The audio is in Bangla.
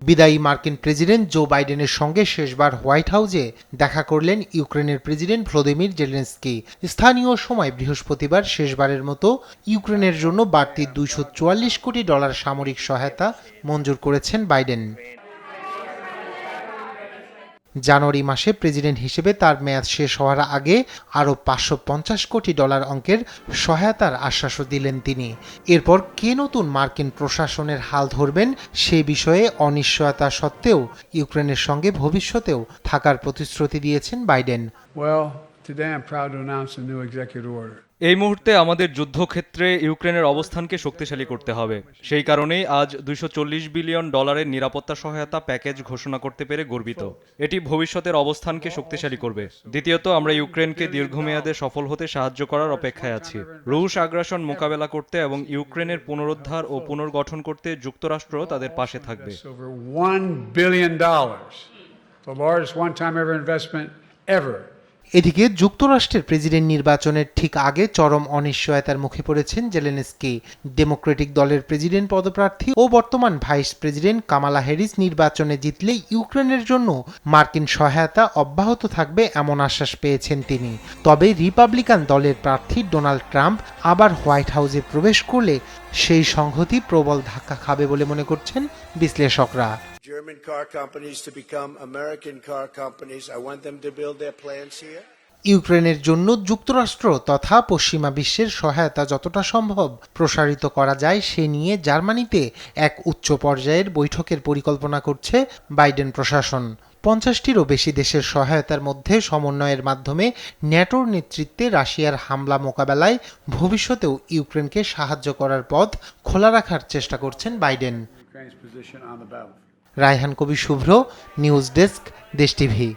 বিদায়ী মার্কিন প্রেসিডেন্ট জো বাইডেনের সঙ্গে শেষবার হোয়াইট হাউসে দেখা করলেন ইউক্রেনের প্রেসিডেন্ট ভলোদিমির জেলেনস্কি। স্থানীয় সময় বৃহস্পতিবার শেষবারের মতো ইউক্রেনের জন্য বাড়তি $244 কোটি সামরিক সহায়তা মঞ্জুর করেছেন বাইডেন। জানুয়ারি মাসে প্রেসিডেন্ট হিসেবে তার মেয়াদ শেষ হওয়ার আগে আরও $550 কোটি অঙ্কের সহায়তার আশ্বাসও দিলেন তিনি। এরপর কে নতুন মার্কিন প্রশাসনের হাল ধরবেন সে বিষয়ে অনিশ্চয়তা সত্ত্বেও ইউক্রেনের সঙ্গে ভবিষ্যতেও থাকার প্রতিশ্রুতি দিয়েছেন বাইডেন। এই মুহূর্তে আমাদের যুদ্ধক্ষেত্রে ইউক্রেনের অবস্থানকে শক্তিশালী করতে হবে। সেই কারণেই আজ $240 বিলিয়ন নিরাপত্তা সহায়তা প্যাকেজ ঘোষণা করতে পেরে গর্বিত। এটি ভবিষ্যতের অবস্থানকে শক্তিশালী করবে। দ্বিতীয়ত, আমরা ইউক্রেনকে দীর্ঘমেয়াদে সফল হতে সাহায্য করার অপেক্ষায় আছি। রুশ আগ্রাসন মোকাবেলা করতে এবং ইউক্রেনের পুনরুদ্ধার ও পুনর্গঠন করতে যুক্তরাষ্ট্র তাদের পাশে থাকবে। $1 billion, the largest one-time ever investment ever. এদিকে যুক্তরাষ্ট্রের প্রেসিডেন্ট নির্বাচনের ঠিক আগে চরম অনিশ্চয়তার মুখে পড়েছেন জেলেনস্কি। ডেমোক্রেটিক দলের প্রেসিডেন্ট পদপ্রার্থী ও বর্তমান ভাইস প্রেসিডেন্ট কামালা হ্যারিস নির্বাচনে জিতলে ইউক্রেনের জন্য মার্কিন সহায়তা অব্যাহত থাকবে এমন আশ্বাস পেয়েছেন তিনি। তবে রিপাবলিকান দলের প্রার্থী ডোনাল্ড ট্রাম্প আবার হোয়াইট হাউসে প্রবেশ করলে সেই সংহতি প্রবল ধাক্কা খাবে বলে মনে করছেন বিশ্লেষকরা। German car companies to become American car companies. I want them to build their plants here. ইউক্রেনের জন্য যুক্তরাষ্ট্র তথা পশ্চিমা বিশ্বের সহায়তা যতটা সম্ভব প্রসারিত করা যায় সে নিয়ে জার্মানিতে এক উচ্চ পর্যায়ের বৈঠকের পরিকল্পনা করছে বাইডেন প্রশাসন। 50টিরও বেশি দেশের সহায়তার মধ্যে সমন্বয়ের মাধ্যমে ন্যাটোর নেতৃত্বে রাশিয়ার হামলা মোকাবেলায় ভবিষ্যতেও ইউক্রেনকে সাহায্য করার পথ খোলা রাখার চেষ্টা করছেন বাইডেন। রায়হান কবির শুভ্র, নিউজ ডেস্ক, দেশ টিভি।